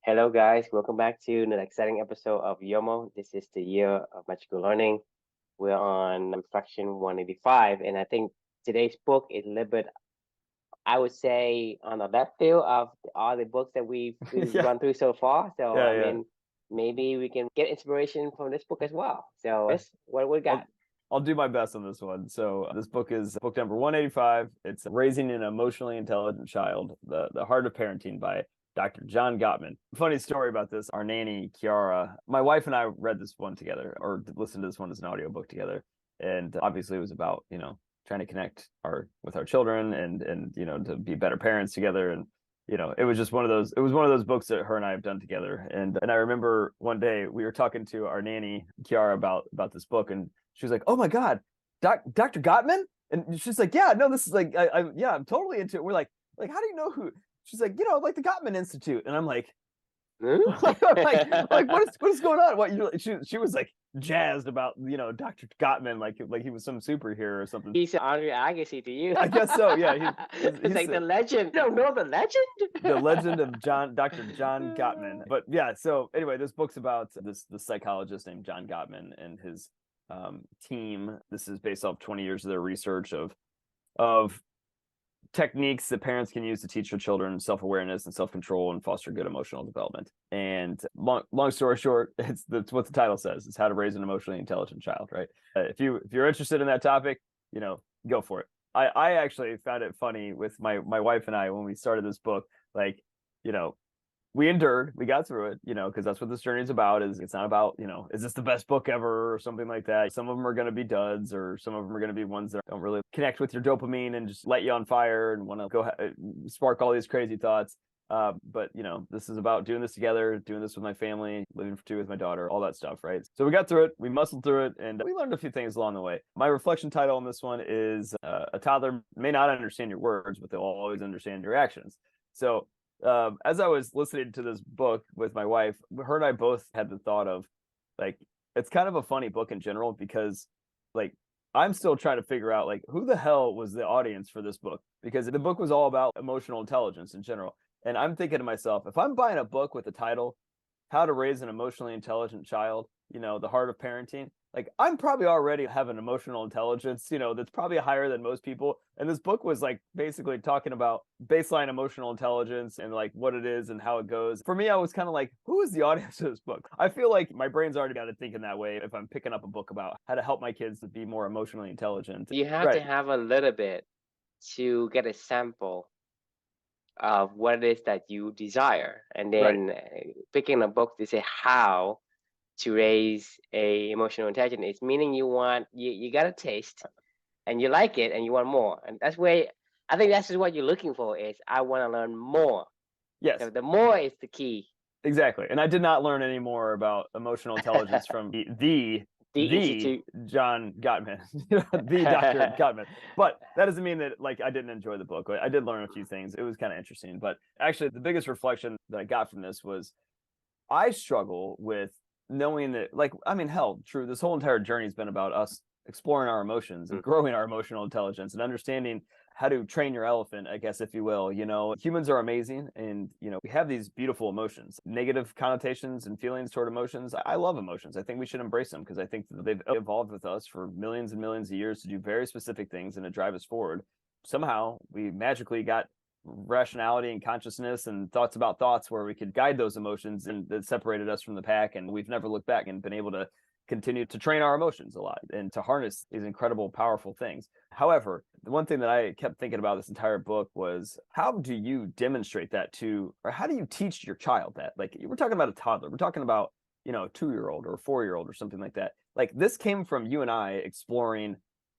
Hello, guys. Welcome back to an exciting episode of YOML. This is the year of magical learning. We're on reflection 185, and I think today's book is a little bit, I would say, on the left field of all the books that we've Yeah, run through so far. So, yeah, I yeah. mean, maybe we can get inspiration from this book as well. So, this what we got. I'll I'll do my best on this one. So this book is book number 185. It's Raising an Emotionally Intelligent Child, the Heart of Parenting by Dr. John Gottman. Funny story about this. Our nanny, Kiara, my wife and I read this one together or listened to this one as an audiobook together. And obviously it was about, trying to connect with our children and to be better parents together. And it was just one of those books that her and I have done together. And I remember one day we were talking to our nanny Kiara about this book, and she was like, "Oh my God, Dr. Gottman?" And she's like, "Yeah, no, this is like, yeah, I'm totally into it." We're like, "How do you know who?" She's like, "Like the Gottman Institute." And I'm like, Hmm? like what is going on? She was like jazzed about Dr. Gottman, like he was some superhero or something. He's an Andre Agassi to you. I guess so. Yeah, It's he's like the legend. You don't know the the legend? legend of Dr. John Gottman. But yeah, so anyway, this book's about the psychologist named John Gottman and his team. This is based off 20 years of their research of techniques that parents can use to teach their children self-awareness and self-control and foster good emotional development. And long story short, that's what the title says. It's how to raise an emotionally intelligent child, right? If you're interested in that topic, go for it. I actually found it funny with my wife and I when we started this book. Like, you know, we got through it, because that's what this journey is about. Is it's not about, is this the best book ever or something like that. Some of them are going to be duds, or some of them are going to be ones that don't really connect with your dopamine and just light you on fire and want to go spark all these crazy thoughts. But this is about doing this together, doing this with my family, living for two with my daughter, all that stuff, right? So we got through it, we muscled through it, and we learned a few things along the way. My reflection title on this one is a toddler may not understand your words, but they'll always understand your actions. So as I was listening to this book with my wife, her and I both had the thought of, like, it's kind of a funny book in general because, like, I'm still trying to figure out, like, who the hell was the audience for this book, because the book was all about emotional intelligence in general. And I'm thinking to myself, if I'm buying a book with the title How to Raise an Emotionally Intelligent Child, the heart of parenting, like, I'm probably already have an emotional intelligence, that's probably higher than most people. And this book was like basically talking about baseline emotional intelligence and like what it is and how it goes. For me, I was kind of like, who is the audience of this book? I feel like my brain's already got it thinking that way if I'm picking up a book about how to help my kids to be more emotionally intelligent. You have to Right. have a little bit to get a sample of what it is that you desire, and Right. then picking a book to say how to raise a emotional intelligence is meaning you got a taste and you like it and you want more, and that's where I think that's just what you're looking for is I want to learn more. So Yes. the more is the key. Exactly. And I did not learn any more about emotional intelligence from The the institute. John Gottman, the Dr. Gottman. But that doesn't mean that, like, I didn't enjoy the book. I did learn a few things. It was kind of interesting. But actually, the biggest reflection that I got from this was I struggle with knowing that, like, I mean, hell, true, this whole entire journey has been about us exploring our emotions and growing our emotional intelligence and understanding how to train your elephant, I guess, if you will. Humans are amazing, and we have these beautiful emotions, negative connotations and feelings toward emotions. I love emotions. I think we should embrace them because I think that they've evolved with us for millions and millions of years to do very specific things and to drive us forward. Somehow we magically got rationality and consciousness and thoughts about thoughts where we could guide those emotions, and that separated us from the pack, and we've never looked back and been able to continue to train our emotions a lot and to harness these incredible powerful things. However, the one thing that I kept thinking about this entire book was, how do you demonstrate that to, or how do you teach your child that? Like, we're talking about a toddler, we're talking about a 2-year-old or a 4-year-old or something like that. Like, this came from you and I exploring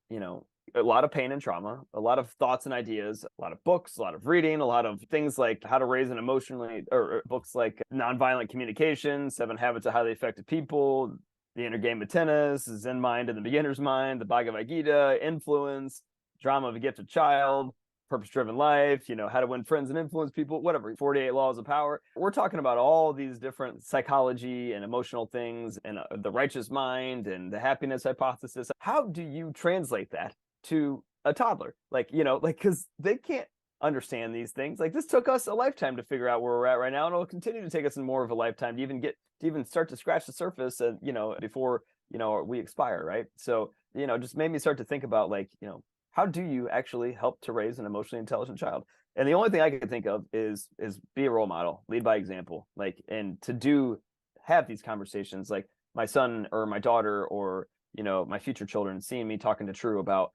a lot of pain and trauma, a lot of thoughts and ideas, a lot of books, a lot of reading, a lot of things like How to Raise an Emotionally, or books like Nonviolent Communication, 7 Habits of Highly Effective People, The Inner Game of Tennis, Zen Mind and the Beginner's Mind, the Bhagavad Gita, Influence, Drama of a Gifted Child, Purpose-Driven Life, How to Win Friends and Influence People, whatever, 48 Laws of Power. We're talking about all these different psychology and emotional things, and the righteous mind and the happiness hypothesis. How do you translate that to a toddler? Like, because they can't understand these things. Like this took us a lifetime to figure out where we're at right now, and it'll continue to take us more of a lifetime to even start to scratch the surface, before we expire, right? So just made me start to think about like how do you actually help to raise an emotionally intelligent child? And the only thing I could think of is be a role model, lead by example, like, and to have these conversations, like my son or my daughter or my future children seeing me talking to True about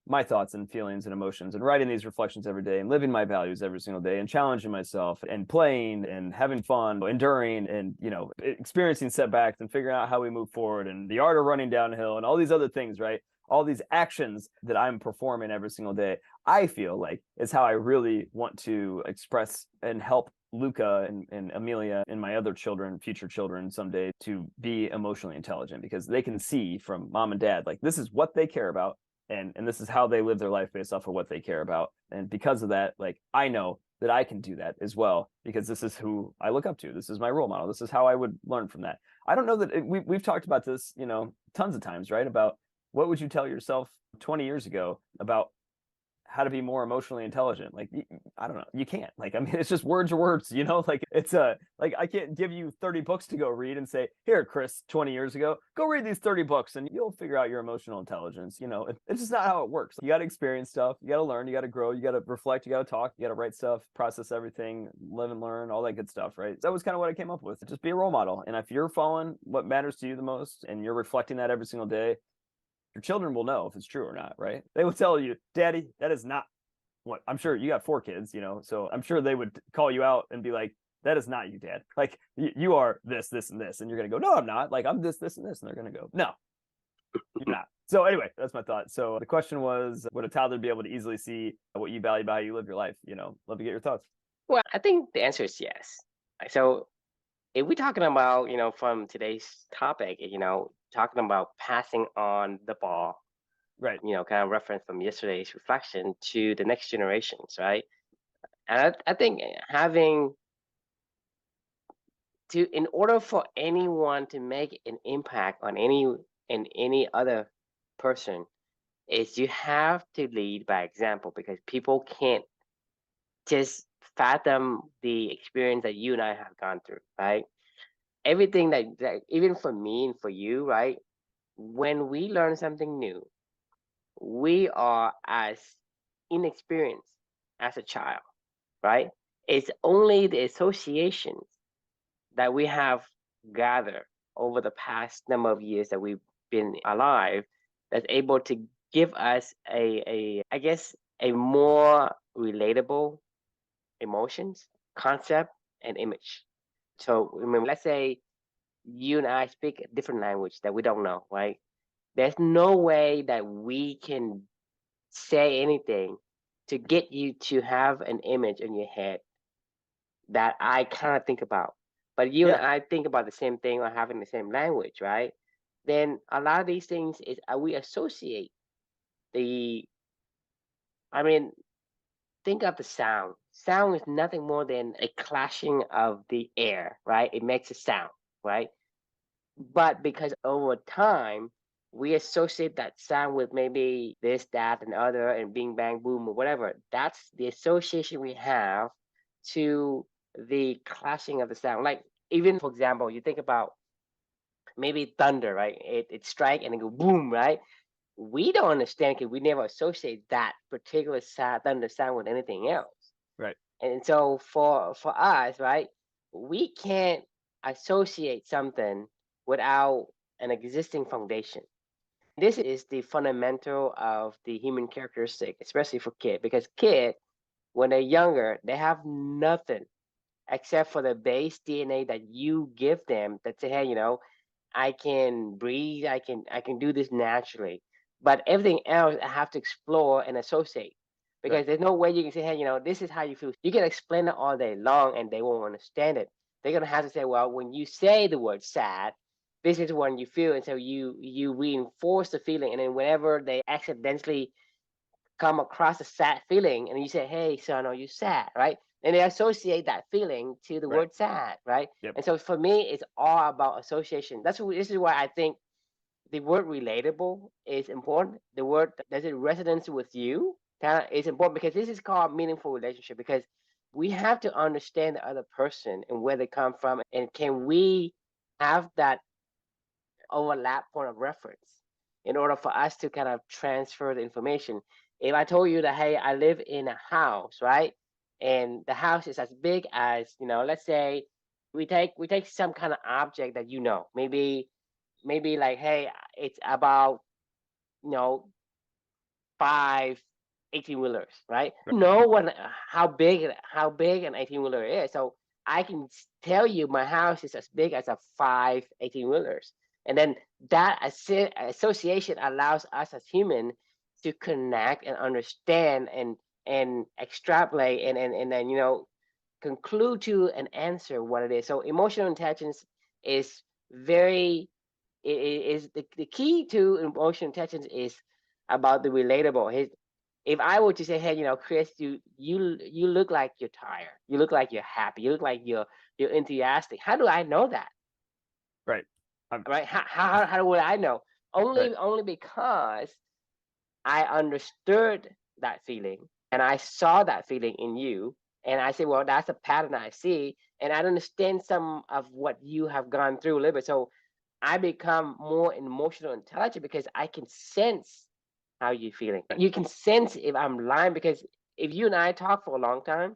my thoughts and feelings and emotions and writing these reflections every day and living my values every single day and challenging myself and playing and having fun, enduring and experiencing setbacks and figuring out how we move forward and the art of running downhill and all these other things, right? All these actions that I'm performing every single day, I feel like is how I really want to express and help Luca and Amelia and my other children, future children someday, to be emotionally intelligent, because they can see from mom and dad, like this is what they care about. And this is how they live their life based off of what they care about. And because of that, like I know that I can do that as well, because this is who I look up to. This is my role model. This is how I would learn from that. I don't know that we've talked about this, tons of times, right? About what would you tell yourself 20 years ago about how to be more emotionally intelligent? Like, I don't know, you can't. Like, I mean, it's just words are words, like it's like I can't give you 30 books to go read and say, here, Chris, 20 years ago, go read these 30 books and you'll figure out your emotional intelligence. It's just not how it works. You got to experience stuff, you got to learn, you got to grow, you got to reflect, you got to talk, you got to write stuff, process everything, live and learn, all that good stuff, right? That was kind of what I came up with. Just be a role model. And if you're following what matters to you the most and you're reflecting that every single day, your children will know if it's true or not, right? They will tell you, Daddy, that is not what. I'm sure you got 4 kids, so I'm sure they would call you out and be like, that is not you, Dad. Like, you are this, this, and this. And you're going to go, no, I'm not. Like, I'm this, this, and this. And they're going to go, no, you're not. So anyway, that's my thought. So the question was, would a toddler be able to easily see what you value by how you live your life? Love to get your thoughts. Well, I think the answer is yes. So if we're talking about, from today's topic, talking about passing on the ball, Right. kind of reference from yesterday's reflection to the next generations, right? And I think in order for anyone to make an impact on any other person, is you have to lead by example, because people can't just fathom the experience that you and I have gone through, right? Everything that even for me and for you, right? When we learn something new, we are as inexperienced as a child, right? It's only the associations that we have gathered over the past number of years that we've been alive that's able to give us I guess, a more relatable emotions, concept, and image. So, I mean, let's say you and I speak a different language that we don't know, right? There's no way that we can say anything to get you to have an image in your head that I kind of think about. But you and I think about the same thing or having the same language, right? Then a lot of these things is we associate the, I mean, think of the sound. Sound is nothing more than a clashing of the air, right? It makes a sound, right? But because over time, we associate that sound with maybe this, that, and other, and bing, bang, boom, or whatever. That's the association we have to the clashing of the sound. Like, even for example, you think about maybe thunder, right? It strike and it go boom, right? We don't understand because we never associate that particular thunder sound with anything else. Right. And so for us, right, we can't associate something without an existing foundation. This is the fundamental of the human characteristic, especially for kids, because kids, when they're younger, they have nothing except for the base DNA that you give them that say, hey, I can breathe, I can do this naturally. But everything else I have to explore and associate. Because Right. there's no way you can say, hey, this is how you feel. You can explain it all day long and they won't understand it. They're gonna have to say, well, when you say the word sad, this is when you feel, and so you reinforce the feeling, and then whenever they accidentally come across a sad feeling and you say, hey son, are you sad, right? And they associate that feeling to the Right. word sad, right? Yep. And so for me, it's all about association. This is why I think the word relatable is important. The word, does it resonance with you? kind of is important because this is called meaningful relationship because we have to understand the other person and where they come from and can we have that overlap point of reference in order for us to kind of transfer the information. If I told you that, hey, I live in a house, right? And the house is as big as, let's say we take some kind of object that maybe like, hey, it's about, you know, five 18-wheelers, right? Know how big an 18-wheeler is. So I can tell you my house is as big as a five 18-wheelers. And then that association allows us as human to connect and understand and extrapolate and then conclude to an answer what it is. So emotional intelligence is very is the key to emotional intelligence is about the relatable. If I were to say, hey, Chris, you look like you're tired, you look like you're happy, you look like you're enthusiastic. How do I know that? Right. Right? How would I know? Only because I understood that feeling and I saw that feeling in you. And I say, well, that's a pattern I see. And I understand some of what you have gone through a little bit. So I become more emotional intelligent because I can sense how you're feeling. You can sense if I'm lying because if you and I talk for a long time,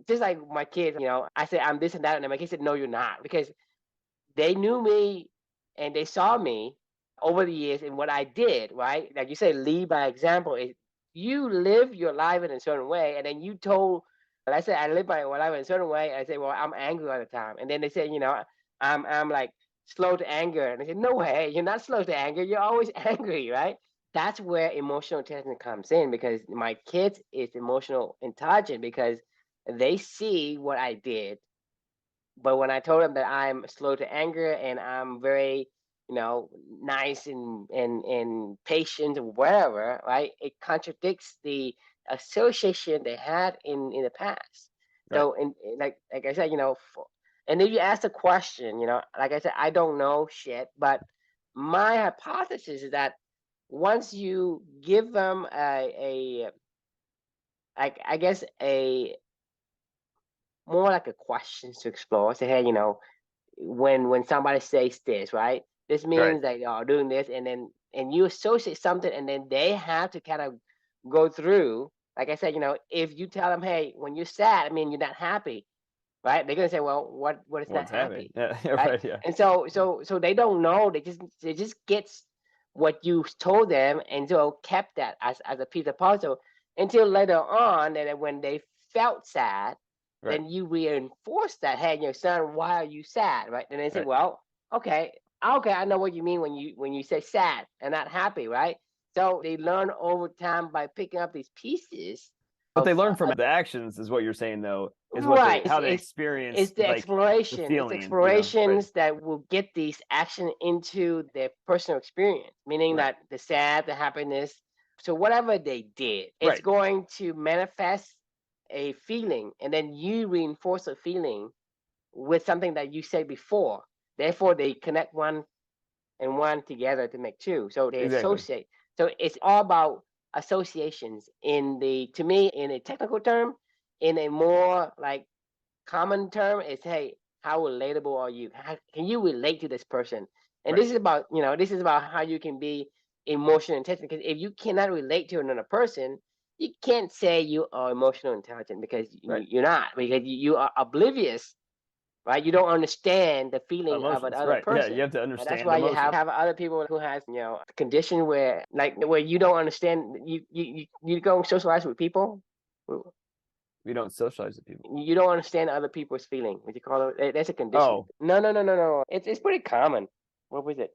just like my kids, I say I'm this and that, and my kids said, no, you're not, because they knew me and they saw me over the years and what I did, right? Like you say, lead by example. Is you live your life in a certain way, and then you told, let's say I live my life in a certain way, and I say, well, I'm angry all the time. And then they say, I'm like slow to anger. And I said, no way, you're not slow to anger. You're always angry, right? That's where emotional intelligence comes in because my kids is emotional intelligent because they see what I did, but when I told them that I'm slow to anger and I'm very, nice and patient or whatever, right? It contradicts the association they had in the past. Right. So, like I said, and if you ask the question, like I said, I don't know shit, but my hypothesis is that once you give them I guess a more like a questions to explore. Say, hey, when somebody says this, right? This Right. means that they are doing this, and you associate something, and then they have to kind of go through. Like I said, if you tell them, hey, when you're sad, I mean you're not happy, right? They're gonna say, well, what is not What's happening? happy, Yeah. right? Right. Yeah. And so they don't know. They just gets what you told them, and so kept that as a piece of puzzle until later on, and then when they felt sad, Right. then you reinforce that. Hey, your son, why are you sad, right? And they say, Right. well, okay, okay, I know what you mean when you say sad and not happy, right? So they learn over time by picking up these pieces What they of learn from the actions is what you're saying, though, is what right. how they It's experience the like the exploration. It's feeling. Right. explorations that will get these action into their personal experience, meaning Right. that the sad, the happiness. So whatever they did, it's Right. going to manifest a feeling, and then you reinforce a feeling with something that you said before. Therefore, they connect one and one together to make two. So they Exactly. associate. So it's all about associations to me, in a technical term, in a more like common term is, hey, how relatable are you? How can you relate to this person? And Right. this is about how you can be emotional intelligent. Because if you cannot relate to another person, you can't say you are emotional intelligent because Right. you're not, because you are oblivious, right? You don't understand the feeling of Emotions. another Right. Yeah. person. You have to And that's understand why you have emotions. other people who has a condition where you don't understand. You go socialize with people. We don't socialize with people. You don't understand other people's feeling. What you call it? That's a condition. Oh, No, no, no, no, no. It's pretty common. What was it?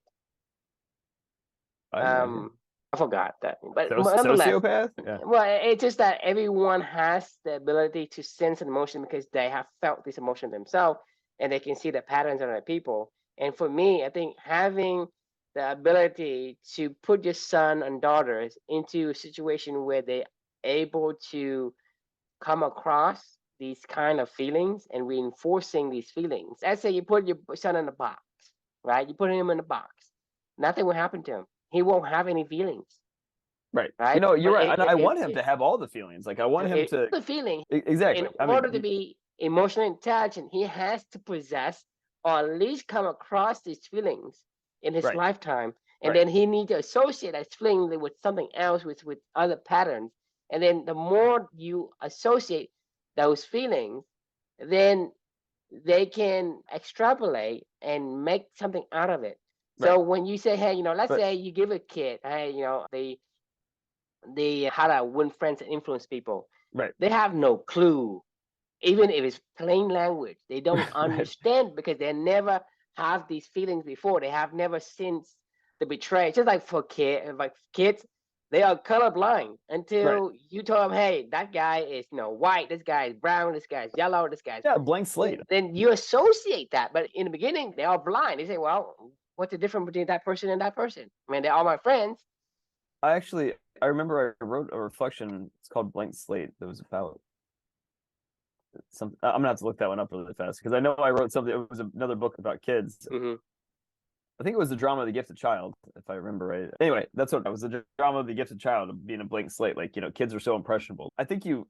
I have no idea. Um, I forgot that. But nonetheless, Sociopath. Yeah. well, it's just that everyone has the ability to sense an emotion because they have felt this emotion themselves, and they can see the patterns in other people. And for me, I think having the ability to put your son and daughters into a situation where they're able to come across these kind of feelings and reinforcing these feelings. Let's say you put your son in a box, right? You put him in a box. Nothing will happen to him. He won't have any feelings. Right. right? You're But right. And I want him to have all the feelings. Like I want him to the feeling. exactly. In order to be emotionally intelligent, he has to possess or at least come across these feelings in his right. lifetime. And Right. then he needs to associate that feeling with something else, with other patterns. And then the more you associate those feelings, then they can extrapolate and make something out of it. Right. So when you say, hey, let's But say you give a kid, hey, the how to win friends and influence people, right. they have no clue. Even if it's plain language, they don't right. understand because they never have these feelings before. They have never seen the betrayal. Just like for kids, they are colorblind Right. until you tell them, hey, that guy is white, this guy is brown, this guy is yellow, this guy's Yeah, blank slate. then you associate that. But in the beginning, they are blind. They say, well, what's the difference between that person and that person? I mean, they're all my friends. I remember I wrote a reflection. It's called Blank Slate. That was about some. I'm gonna have to look that one up really fast because I know I wrote something. It was another book about kids. Mm-hmm. I think it was the drama of the gifted child, if I remember right. Anyway, that's what it was, the drama of the gifted child of being a blank slate. Like, kids are so impressionable. I think you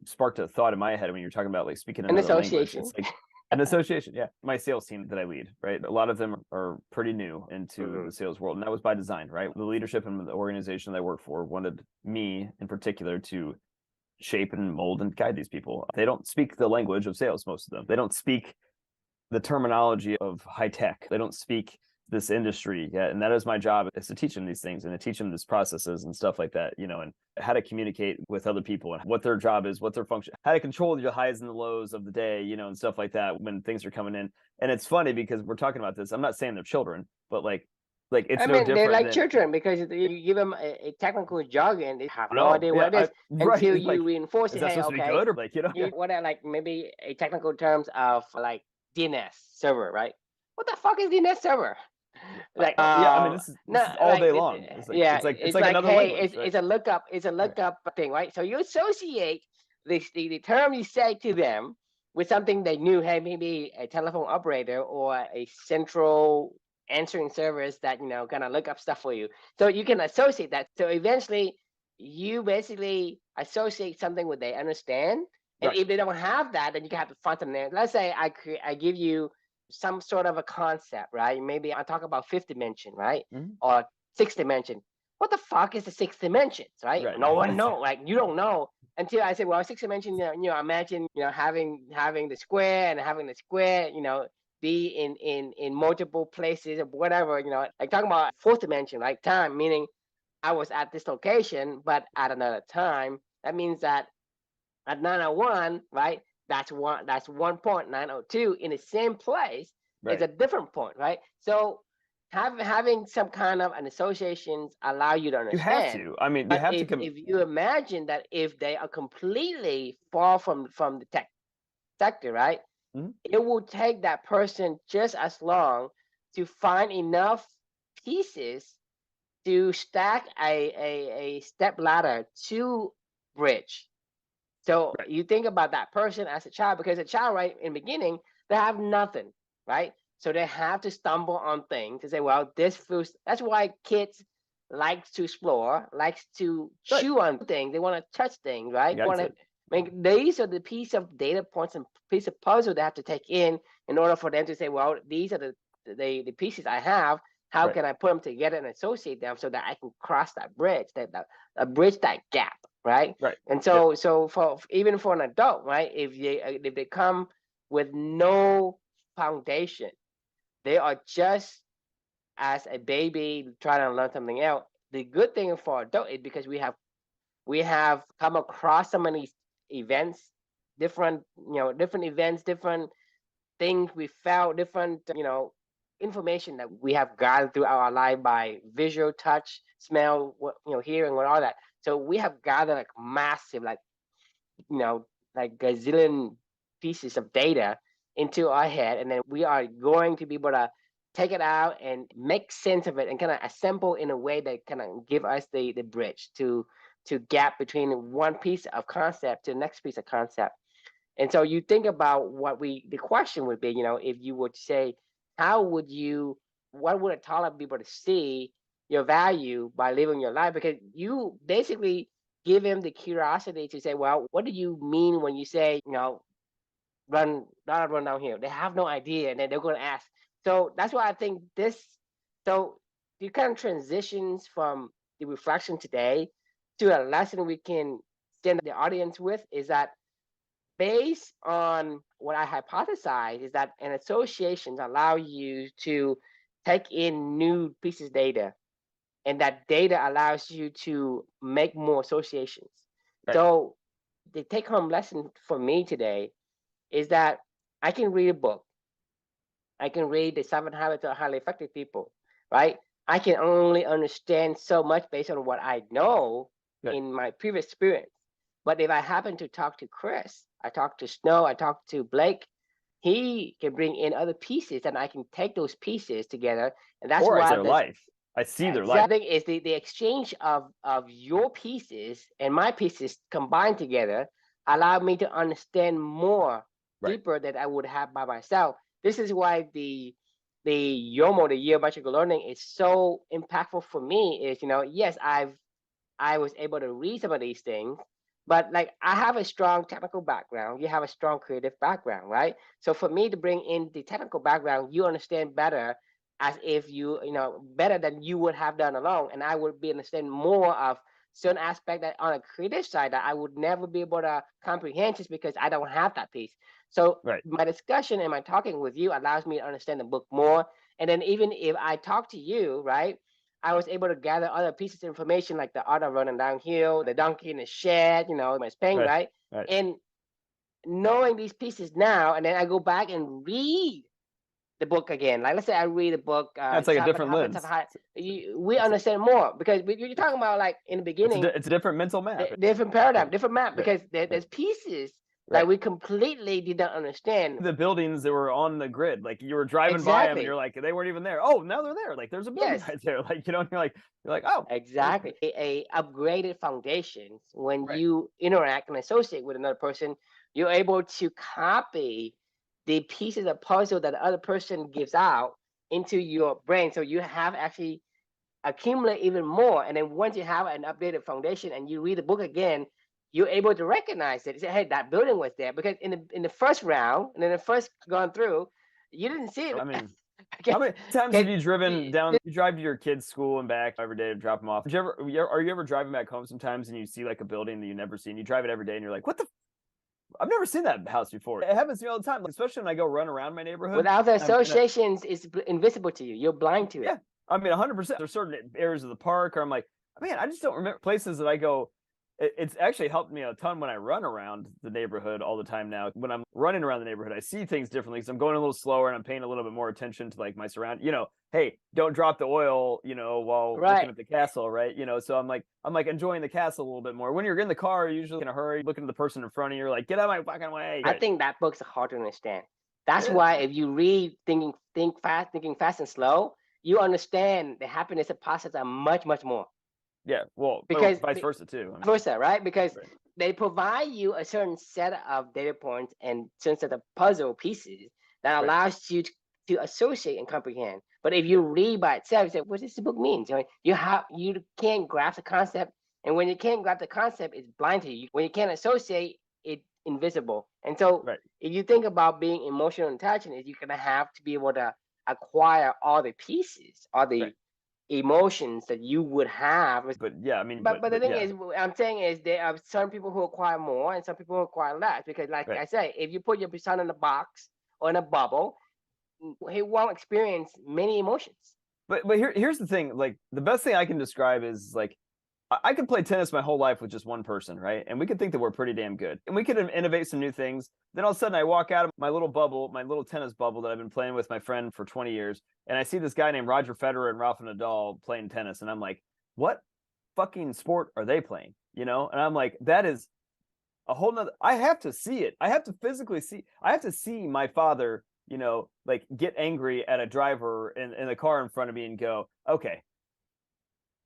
sparked a thought in my head when you're talking about like speaking An another language. association. It's like an association. Yeah. My sales team that I lead, right? A lot of them are pretty new into the sales world. And that was by design, right? The leadership and the organization that I work for wanted me in particular to shape and mold and guide these people. They don't speak the language of sales, most of them. They don't speak the terminology of high tech. They don't speak this industry yet. And that is my job, is to teach them these things and to teach them these processes and stuff like that, and how to communicate with other people and what their job is, what their function, how to control the highs and the lows of the day, and stuff like that when things are coming in. And it's funny because we're talking about this. I'm not saying they're children, but like it's I no mean, they're different like than children because you give them a technical jargon, they have no no, idea yeah, what it is right. until It's like, you reinforce is it. that Hey, supposed to be okay, good or like, what are like maybe a technical terms of like DNS server, right? What the fuck is DNS server? Like, yeah, I mean, this no, is all like day long. It's like yeah, it's it's like like, another hey, language, right? it's a Right. lookup thing, right? So you associate the term you say to them with something they knew. Hey, maybe a telephone operator or a central answering service that gonna look up stuff for you. So you can associate that. So eventually, you basically associate something with they understand. And Right. if they don't have that, then you can have to find something there. Let's say I give you some sort of a concept, right? Maybe I talk about fifth dimension, right? Mhm. Or sixth dimension. What the fuck is the sixth dimension, right? Right. No one know. Like you don't know until I say, well, sixth dimension. Imagine having the square and having the square, be in multiple places or whatever. Like talking about fourth dimension, like time, meaning I was at this location, but at another time. That means that at 901, right? That's one point. 902 in the same place is Right. a different point, right? So having some kind of an associations allow you to You have understand. to. I mean, you But have to if you imagine that if they are completely far from the tech sector, right? Mhm. It will take that person just as long to find enough pieces to stack a step ladder to bridge. So Right. you think about that person as a child, because a child, right, in the beginning, they have nothing, right? So they have to stumble on things to say, well, this feels. That's why kids likes to explore, likes to Right. chew on things. They want to touch things, right? Want to Excited. make these are the piece of data points and piece of puzzle they have to take in order for them to say, well, these are the pieces I have. How Right. can I put them together and associate them so that I can cross that bridge, bridge that gap, right? Right. And Yep. so for even for an adult, right? If they come with no foundation, they are just as a baby trying to learn something else. The good thing for adult is because we have come across so many events, different events, different things we felt, different information that we have gathered throughout our life by visual, touch, smell, hearing, and all that. So we have gathered like massive, you know, like gazillion pieces of data into our head, and then we are going to be able to take it out and make sense of it and kind of assemble in a way that kind of give us the bridge to gap between one piece of concept to the next piece of concept. And so you think about the question would be, if you would say, how would you, what would a toddler be able to see your value by living your life, because you basically give him the curiosity to say, well, what do you mean when you say, run downhill? They have no idea, and then they're going to ask. So that's why I think this. So the kind of transitions from the reflection today to a lesson we can send the audience with is that based on what I hypothesize is that an associations allow you to take in new pieces of data, and that data allows you to make more associations. Right. So the take home lesson for me today is that I can read a book. I can read the 7 Habits of Highly Effective People, right? I can only understand so much based on what I know Right. in my previous experience. But if I happen to talk to Chris, I talk to Snow, I talk to Blake, he can bring in other pieces, and I can take those pieces together. And that's Or I see why their this life. I see their life. exactly is the exchange of your pieces and my pieces combined together allow me to understand more Right. deeper than I would have by myself. This is why the YOMO, the year of magical learning, is so impactful for me. Is yes, I was able to read some of these things, but like I have a strong technical background. You have a strong creative background, right? So for me to bring in the technical background, you understand better, as if better than you would have done alone, and I would be understand more of certain aspect that on a creative side that I would never be able to comprehend just because I don't have that piece. So Right. my discussion and my talking with you allows me to understand the book more. And then even if I talk to you, right, I was able to gather other pieces of information like the art of running downhill, the donkey in the shed, my Spain, Right. right? Right. And knowing these pieces now, and then I go back and read the book again. Like let's say I read a book, That's like a 7 different Habits of lens. High. We It's understand more because you're talking about like in the beginning, it's a different mental map. different paradigm, Right. different map, Right. because Right. there's pieces that Right. we completely did not understand. The buildings that were on the grid, like you were driving by them and Exactly. you're like, they weren't even there. Oh, now they're there. Like there's a building Yes. right there. Like, and you're like, oh, Exactly. A upgraded foundations. When right. you interact and associate with another person, you're able to copy the pieces of puzzle that the other person gives out into your brain. So you have actually accumulate even more. And then once you have an updated foundation and you read the book again, you're able to recognize it. You say, hey, that building was there. Because in the first round and in the first gone through, you didn't see it. I mean, Okay. how many times have Okay. you driven down? You drive to your kids' school and back every day to drop them off. Are you ever driving back home sometimes and you see like a building that you never seen? You drive it every day and you're like, what the? I've never seen that house before. It happens to me all the time, like, especially when I go run around my neighborhood. Without the And associations, it's invisible to you. You're blind to it. yeah, I mean, 100%. There's certain areas of the park, or I'm like, man, I just don't remember places that I go. It's actually helped me a ton when I run around the neighborhood all the time now. When I'm running around the neighborhood, I see things differently because I'm going a little slower and I'm paying a little bit more attention to like my surround. Hey, don't drop the oil, while looking at the castle, right? So I'm like enjoying the castle a little bit more. When you're in the car, you're usually in a hurry, looking at the person in front of you, you're like, get out of my fucking way. I think that book's hard to understand. That's why if you read thinking fast and slow, you understand the happiness and process are much, much more. Yeah, well, Because vice versa too. I mean, versa, right? Because right. they provide you a certain set of data points and certain set of puzzle pieces that Right. allows you to associate and comprehend. But if you read by itself, you say, what does the book mean? You can't grasp the concept, and when you can't grasp the concept, it's blind to you. When you can't associate, it's invisible. And so Right. if you think about being emotional intelligent, is you're gonna have to be able to acquire all the pieces, all the Right. emotions that you would have. But yeah, I mean, But the thing yeah. is, I'm saying is there are some people who acquire more and some people who acquire less. Because, like Right. I say, if you put your son in a box or in a bubble, he won't experience many emotions. But here's the thing. Like the best thing I can describe is like I could play tennis my whole life with just one person, right? And we could think that we're pretty damn good, and we could innovate some new things. Then all of a sudden, I walk out of my little bubble, my little tennis bubble that I've been playing with my friend for 20 years, and I see this guy named Roger Federer and Rafa Nadal playing tennis, and I'm like, what fucking sport are they playing? And I'm like, that is a whole nother. I have to see it. I have to physically see. I have to see my father, like get angry at a driver in the car in front of me and go, okay,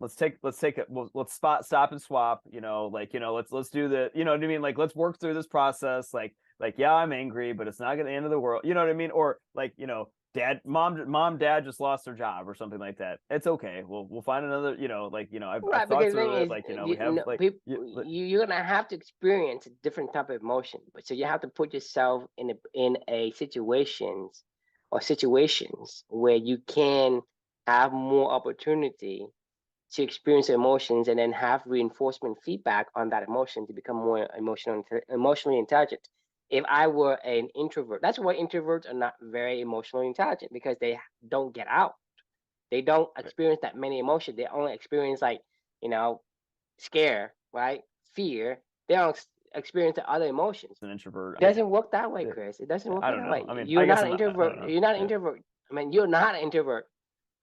let's take it. Let's stop and swap. Let's do the. You know what I mean? Like, let's work through this process. Like, yeah, I'm angry, but it's not gonna end of the world. You know what I mean? Or like, dad just lost their job or something like that. It's okay. We'll find another, I've Right, thought because the through thing it. is, Like, we you have know, like, people, you're gonna have to experience a different type of emotion, but so you have to put yourself in a situations where you can have more opportunity to experience emotions and then have reinforcement feedback on that emotion to become more emotionally intelligent. If I were an introvert, that's why introverts are not very emotionally intelligent, because they don't get out. They don't experience that many emotions. They only experience, like, you know, scare, right? Fear. They don't experience the other emotions. an introvert. It doesn't work that way, Chris. It doesn't work I that don't know. way. I mean, I You're guess not an I don't introvert. know. You're not an Yeah. introvert. I mean, you're not an introvert.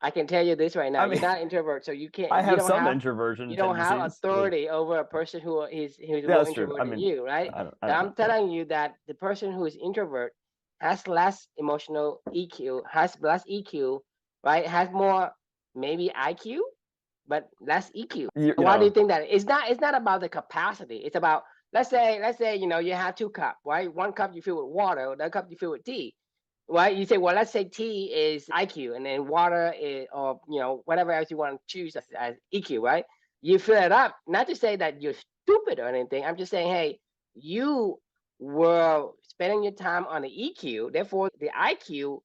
I can tell you this right now. I You're mean, not an introvert, so you can't. I You have don't some have. introversion You don't have tendencies. authority over a person who's Yeah, more that's true. introvert I than mean, you, right? I So don't I'm know. Yeah. telling you that the person who is introvert has less emotional EQ, has less EQ, right? Has more maybe IQ, but less EQ. Why do you think that? It's not about the capacity. It's about, let's say you have two cups, right? One cup you fill with water, another cup you fill with tea. Right? You say, well, let's say tea is IQ, and then water is, or whatever else you want to choose as EQ, right? You fill it up, not to say that you're stupid or anything. I'm just saying, hey, you were spending your time on the EQ, therefore the IQ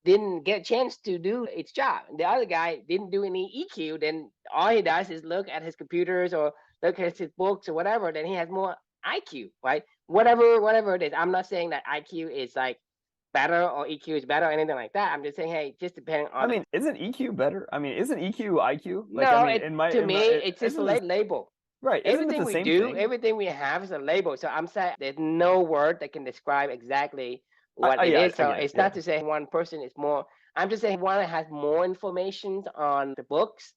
didn't get a chance to do its job. The other guy didn't do any EQ, then all he does is look at his computers or look at his books or whatever, then he has more IQ, right? Whatever it is. I'm not saying that IQ is like better or EQ is better or anything like that. I'm just saying, hey, just depending on. I mean, isn't EQ better? I mean, isn't EQ IQ? Like, I No, mean, to me, it's just a isn't this label. right? Isn't it Everything the we same do, thing? everything we have is a label. So I'm saying there's no word that can describe exactly what it Yeah, is. I So get it. it's Yeah. not to say one person is more. I'm just saying one has more information on the books,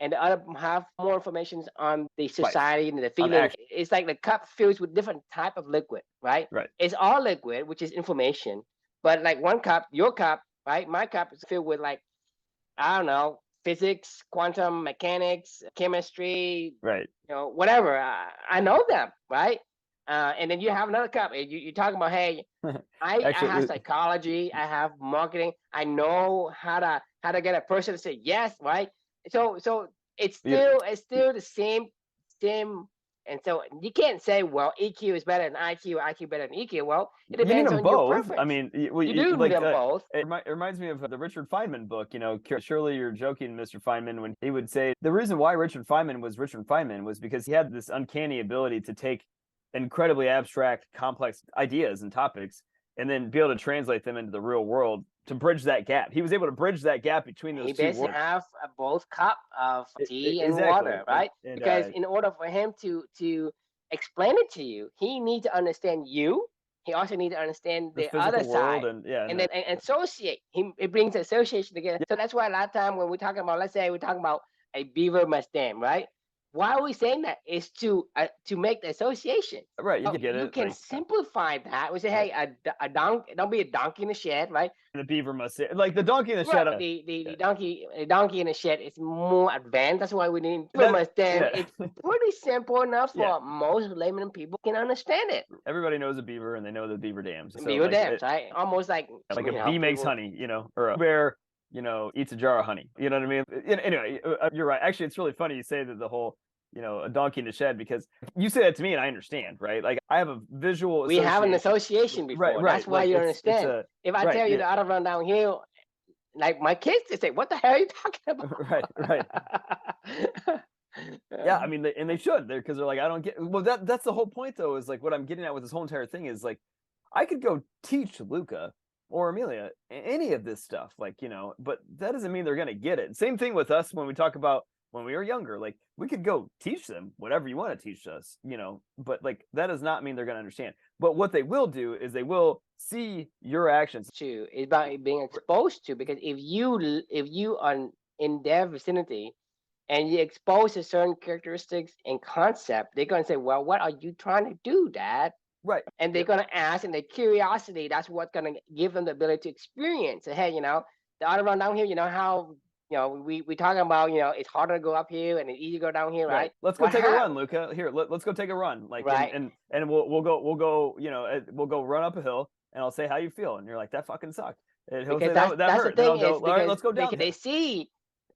and the other have more information on the society and the feeling. Action. It's like the cup fills with different type of liquid, right? Right. It's all liquid, which is information. But like one cup, your cup, right? My cup is filled with, like, I don't know, physics, quantum mechanics, chemistry, Right. whatever. I know them, right? And then you have another cup. And you're talking about, hey, I have Actually, psychology, I have marketing, I know how to get a person to say yes, right? So it's still the same. And so you can't say, well, EQ is better than IQ, IQ better than EQ. Well, it you need depends them on your both. I preference. mean, You do need them both. it reminds me of the Richard Feynman book. Surely you're joking, Mr. Feynman, when he would say the reason why Richard Feynman was because he had this uncanny ability to take incredibly abstract, complex ideas and topics and then be able to translate them into the real world to bridge that gap. He was able to bridge that gap between those He two basically worlds. have both cup of tea and Exactly. water, right? And Because in order for him to explain it to you, he needs to understand you. He also needs to understand the the other physical world side, and yeah, and then and associate. It brings association together. So that's why a lot of time when we're talking about, let's say we're talking about a beaver must dam, right? Why are we saying that? Is to make the association. right. You get You it. can Like simplify that. We say, right. hey, a donkey, don't be a donkey in the shed, right? The beaver must say, like the donkey in the Right. shed. The donkey in the shed is more advanced. That's why we need That, much then. yeah. It's pretty simple enough Yeah. for most layman people can understand it. Everybody knows a beaver and they know the beaver dams. So Beaver dams, right? Almost like like a bee makes honey, or a bear, eats a jar of honey. You know what I mean? Anyway, you're right. Actually, it's really funny you say that the whole, a donkey in the shed, because you say that to me and I understand, right? Like I have a visual we have an association before. Right. That's why Like, you understand. If I tell you the outer run downhill, like my kids, they say, "What the hell are you talking about?" Right. Yeah, I mean, and they should, because they're like, I don't get. Well, that's the whole point, though, is like what I'm getting at with this whole entire thing is like, I could go teach Luca or Amelia any of this stuff, like, but that doesn't mean they're gonna get it. Same thing with us when we talk about when we were younger. Like we could go teach them whatever you want to teach us, but like that does not mean they're gonna understand. But what they will do is they will see your actions. To is about being exposed to, because if you are in their vicinity and you expose to certain characteristics and concept, they're going to say, well, what are you trying to do, Dad? Right. And they're going to ask, and their curiosity, that's what's going to give them the ability to experience. So, hey, the other run down here, how, we talking about, it's harder to go up here and it's easy to go down here, right? Let's go take a run, Luca. Here, let's go take a run. Like, right. And we'll go, we'll go run up a hill. and I'll say, how you feel? And you're like, that fucking sucked. And he'll Because say, that that's the hurt. And then thing I'll is go, all right, because let's go down. they see,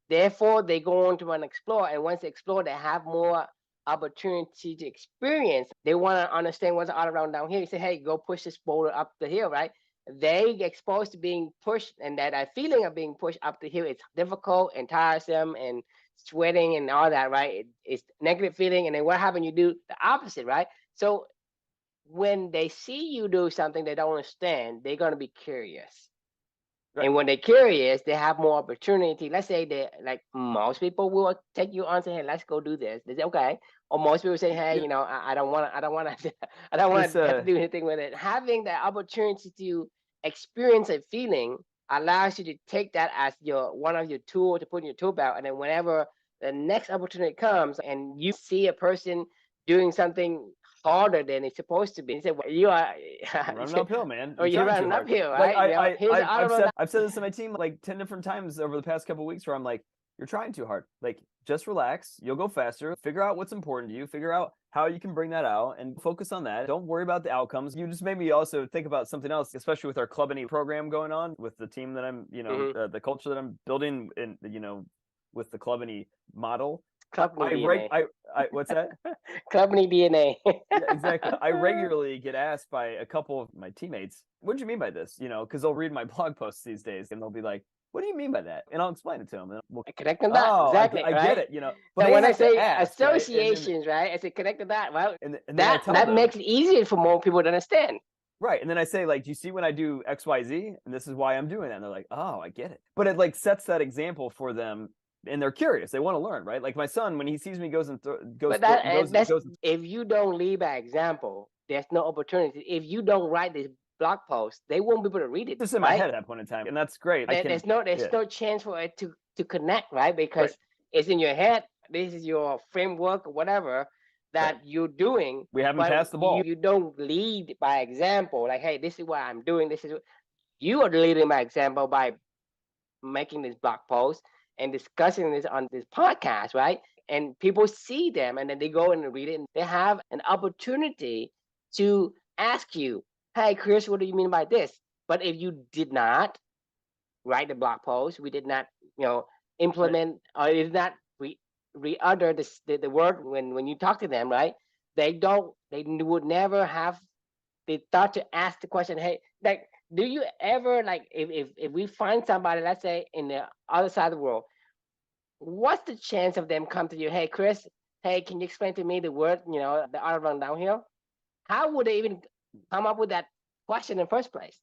therefore they go on to an explore, and once they explore, they have more opportunity to experience. They want to understand what's all around down here. You say, hey, go push this boulder up the hill, right? They get exposed to being pushed, and that feeling of being pushed up the hill, it's difficult and tiresome and sweating and all that, right? It's negative feeling, and then what happens? You do the opposite, right? So when they see you do something they don't understand, they're going to be curious. Right. And when they're curious, they have more opportunity. Let's say they like most people will take you on and say, "Hey, let's go do this." They say, "Okay." Or most people say, "Hey, Yeah. you know, I don't want to, I don't want to, I don't want to have to do anything with it." Having the opportunity to experience a feeling allows you to take that as your one of your tools to put in your tool belt, and then whenever the next opportunity comes and you see a person doing something harder than it's supposed to be, you say, "Well, you are running uphill, man. or you're running uphill, right?" Like Here's I've said this to my team like 10 different times over the past couple of weeks, where I'm like, you're trying too hard. Like, just relax. You'll go faster. Figure out what's important to you. Figure out how you can bring that out and focus on that. Don't worry about the outcomes. You just made me also think about something else, especially with our Club Any program going on with the team that I'm, the culture that I'm building in, with the Club Any model. What's that? Company DNA. Yeah, exactly. I regularly get asked by a couple of my teammates, what do you mean by this? Because they'll read my blog posts these days and they'll be like, what do you mean by that? And I'll explain it to them. And we'll connect on that. Exactly. I get it, But when I say ask, associations, right? I say connect to that. Well, and then that makes it easier for more people to understand. Right. And then I say, like, do you see when I do XYZ? And this is why I'm doing that. And they're like, oh, I get it. But it like sets that example for them. And they're curious. They want to learn, right? Like my son, when he sees me goes. If you don't lead by example, there's no opportunity. If you don't write this blog post, they won't be able to read it. Just in my head at that point in time, and that's great. There's no chance for it to connect, right? Because it's in your head. This is your framework or whatever that you're doing. We haven't passed the ball. You don't lead by example. Like, hey, this is what I'm doing. This is what you are leading by example by making this blog post and discussing this on this podcast, right? And people see them and then they go and read it and they have an opportunity to ask you, hey, Chris, what do you mean by this? But if you did not write the blog post, we did not, implement or did not re-utter the word when you talk to them, right? They would never have the thought to ask the question, hey, like, do you ever, like, if we find somebody, let's say in the other side of the world, what's the chance of them come to you, hey, Chris, hey, can you explain to me the word, the art of running downhill? How would they even come up with that question in the first place?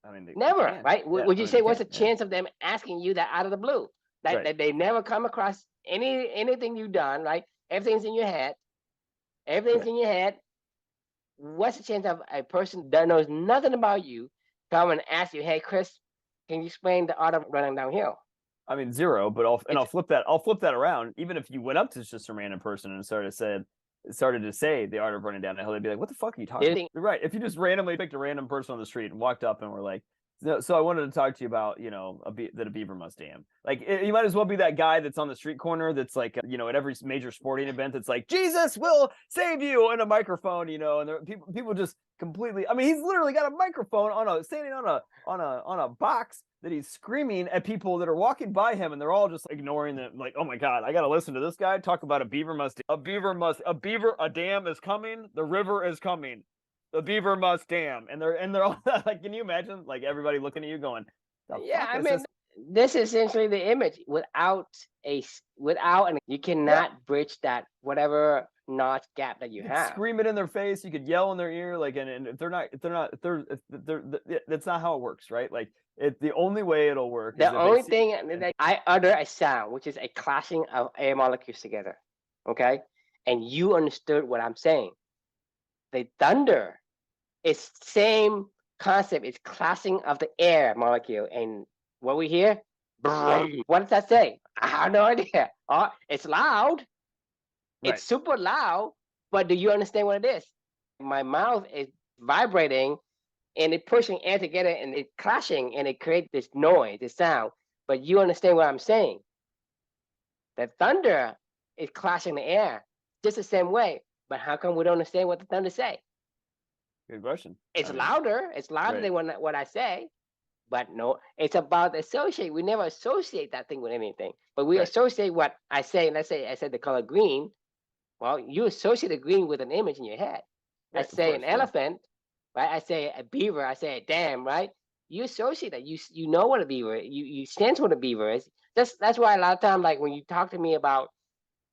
I mean, never, right? Yeah, would you say what's the chance of them asking you that out of the blue? That they never come across anything you've done, right? Everything's in your head. Everything's in your head. What's the chance of a person that knows nothing about you come and ask you, hey, Chris, can you explain the art of running downhill? I mean, zero, but I'll flip that around. Even if you went up to just a random person and started to say the art of running down the hill, they'd be like, what the fuck are you talking about? Right. If you just randomly picked a random person on the street and walked up and were like, so I wanted to talk to you about, that a beaver must dam. Like, you might as well be that guy that's on the street corner that's like, at every major sporting event that's like, Jesus will save you, and a microphone, and people just completely. I mean, he's literally got a microphone standing on a box that he's screaming at people that are walking by him, and they're all just ignoring them. Like, oh my God, I got to listen to this guy talk about a dam is coming. The river is coming. The beaver must dam, and they're all like, can you imagine, like, everybody looking at you going, yeah, I mean, this is essentially the image without you cannot bridge that whatever notch gap that you have. Scream it in their face, you could yell in their ear, like, and if that's not how it works, right? Like, the only way it'll work. The only thing that I utter a sound, which is a clashing of air molecules together, okay, and you understood what I'm saying. The thunder is same concept. It's clashing of the air molecule, and what we hear, what does that say? I have no idea. It's loud. Right. It's super loud, but do you understand what it is? My mouth is vibrating, and it's pushing air together, and it's clashing, and it creates this noise, this sound. But you understand what I'm saying? The thunder is clashing the air just the same way. But how come we don't understand what the thunder say? Good question. It's I mean, louder. It's louder right. than what I say. But no, it's about associate. We never associate that thing with anything. But we Right. associate what I say. Let's say I said the color green. Well, you associate the green with an image in your head. I Yeah, of say course. an Yeah. elephant, right? I say a beaver. I say a dam, right? You associate that. You know what a beaver. You sense what a beaver is. That's why a lot of times, like when you talk to me about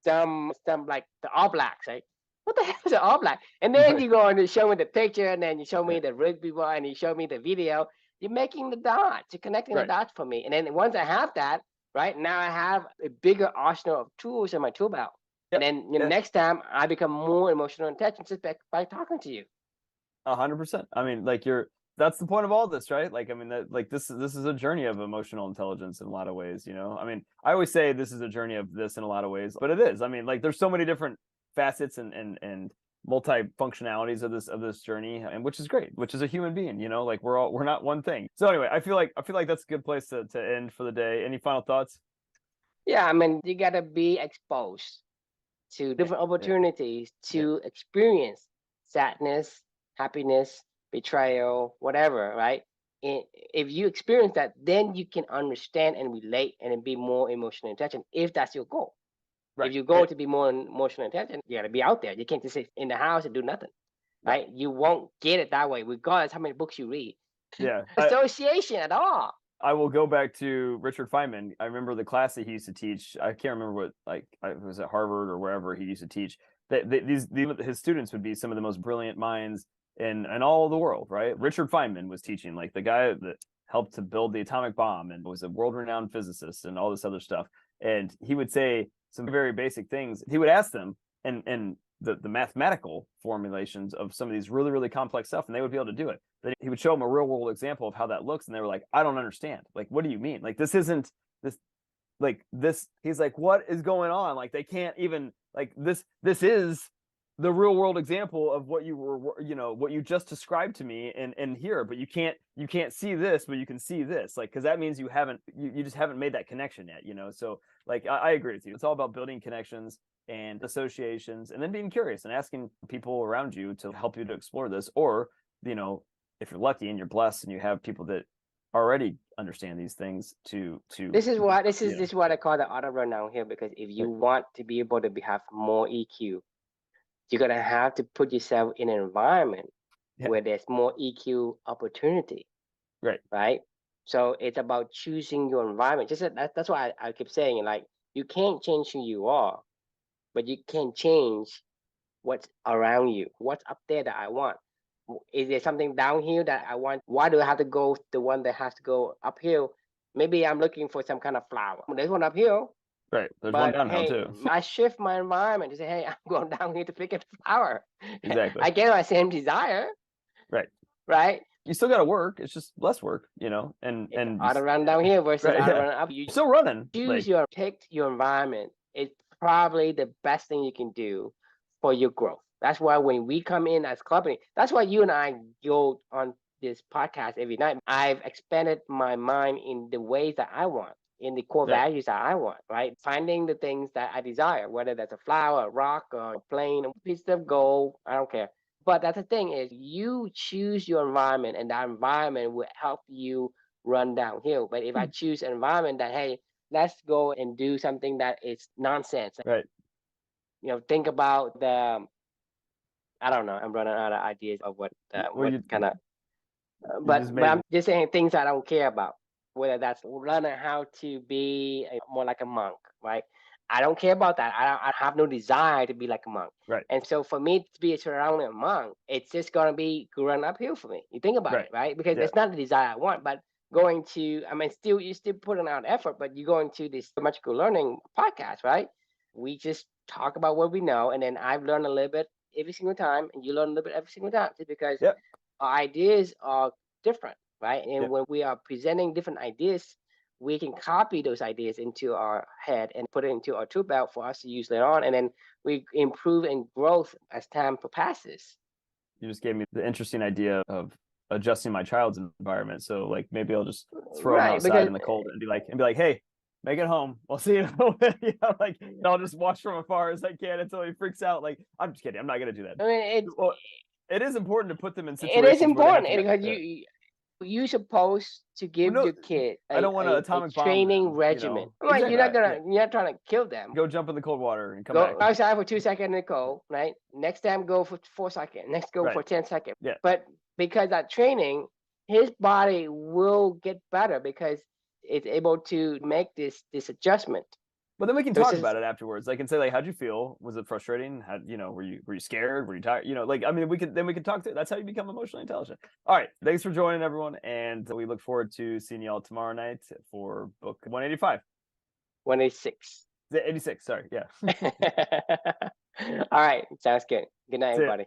some like the All Blacks, right? What the hell is an All Black? And then Right. you go and you show me the picture, and then you show Yeah. me the rugby ball, and you show me the video. You're making the dots. You're connecting the Right. dots for me. And then once I have that, right now I have a bigger arsenal of tools in my tool belt. Yeah. And then Yeah. next time I become more emotional intelligent just by talking to you. 100%. I mean, like that's the point of all this, right? Like, I mean, that like this is a journey of emotional intelligence in a lot of ways, you know. I mean, I always say this is a journey of this in a lot of ways, but it is. I mean, like there's so many different facets and multi-functionalities of this journey, and which is great, which is a human being, you know, like we're not one thing. So anyway, I feel like that's a good place to end for the day. Any final thoughts? Yeah, I mean, you gotta be exposed to Yeah. different Yeah. opportunities Yeah. to experience sadness, happiness, betrayal, whatever, right? And if you experience that, then you can understand and relate and be more emotionally intelligent if that's your goal. If Right. your goal to be more emotionally intelligent, you got to be out there. You can't just sit in the house and do nothing, Right. right? You won't get it that way, regardless how many books you read. Yeah. Association at all. I will go back to Richard Feynman. I remember the class that he used to teach. I can't remember what, like, it was at Harvard or wherever he used to teach. That his students would be some of the most brilliant minds in all of the world, right? Richard Feynman was teaching, like the guy that helped to build the atomic bomb and was a world-renowned physicist and all this other stuff. And he would say some very basic things. He would ask them, and the mathematical formulations of some of these really, really complex stuff, and they would be able to do it. But he would show them a real world example of how that looks, and they were like, I don't understand. Like, what do you mean? Like, this isn't this, like this. He's like, what is going on? Like, they can't even, like, this is the real world example of what you were, you know, what you just described to me and here, but you can't see this, but you can see this, like, because that means you just haven't made that connection yet, you know. So like, I agree with you. It's all about building connections and associations, and then being curious and asking people around you to help you to explore this. Or, you know, if you're lucky and you're blessed and you have people that already understand these things to This is what this you is know. this is what I call the auto rundown here. Because if you want to be able to have more EQ, you're gonna have to put yourself in an environment Yeah. where there's more EQ opportunity, Right. right? So it's about choosing your environment. That's why I keep saying, like, you can't change who you are, but you can change what's around you. What's up there that I want? Is there something down here that I want? Why do I have to go the one that has to go uphill? Maybe I'm looking for some kind of flower. There's one uphill, Right. There's one but downhill hey, too. I shift my environment to say, hey, I'm going down here to pick a flower. Exactly. I get my same desire, Right. right? You still got to work. It's just less work, you know, and Auto run down here versus right, auto yeah, run up. You still running. choose Like, your pick your environment. It's probably the best thing you can do for your growth. That's why when we come in as company, that's why you and I go on this podcast every night. I've expanded my mind in the ways that I want, in the core right, values that I want, right? Finding the things that I desire, whether that's a flower, a rock, or a plane, a piece of gold, I don't care. But that's the thing is you choose your environment, and that environment will help you run downhill. But if I choose an environment that, hey, let's go and do something that is nonsense, right. you know, think about the, I don't know, I'm running out of ideas of Well, what kind of, you just but made I'm just saying things I don't care about, whether that's learning how to be more like a monk, right? I don't care about that. I have no desire to be like a monk. right, And so for me to be surrounding a monk, it's just gonna be run uphill for me. You think about it, right. right? Because Yeah, it's not the desire I want, but going to, I mean, still you're still putting out effort, but you're going to this magical learning podcast, right? We just talk about what we know, and then I've learned a little bit every single time, and you learn a little bit every single time, just because yeah, our ideas are different, right? yeah. And when we are presenting different ideas, we can copy those ideas into our head and put it into our tool belt for us to use later on, and then we improve and growth as time passes. You just gave me the interesting idea of adjusting my child's environment. So like, maybe I'll just throw him Right, outside because in the cold and be like, hey, make it home. We'll see you. You know, like, and I'll just watch from afar as I can until he freaks out. Like, I'm just kidding. I'm not gonna do that. I mean, Well, it is important to put them in It situations is where they have important to get, because you're supposed to give no, your kid I don't want to a atomic bomb training them, regimen. Right? exactly. You're not trying to kill them. Go jump in the cold water and come Go back. outside for 2 seconds in the cold, right? Next time go for 4 seconds. Next go for 10 seconds. Yeah. But because that training, his body will get better because it's able to make this adjustment. But then we can So talk about it afterwards. I can say, like, how'd you feel? Was it frustrating? How, were you scared? Were you tired? Like, I mean, we can talk to. That's how you become emotionally intelligent. All right, thanks for joining, everyone, and we look forward to seeing y'all tomorrow night for book 185. 186. 86. Sorry, yeah. All right, sounds good. Good night, See ya. everybody.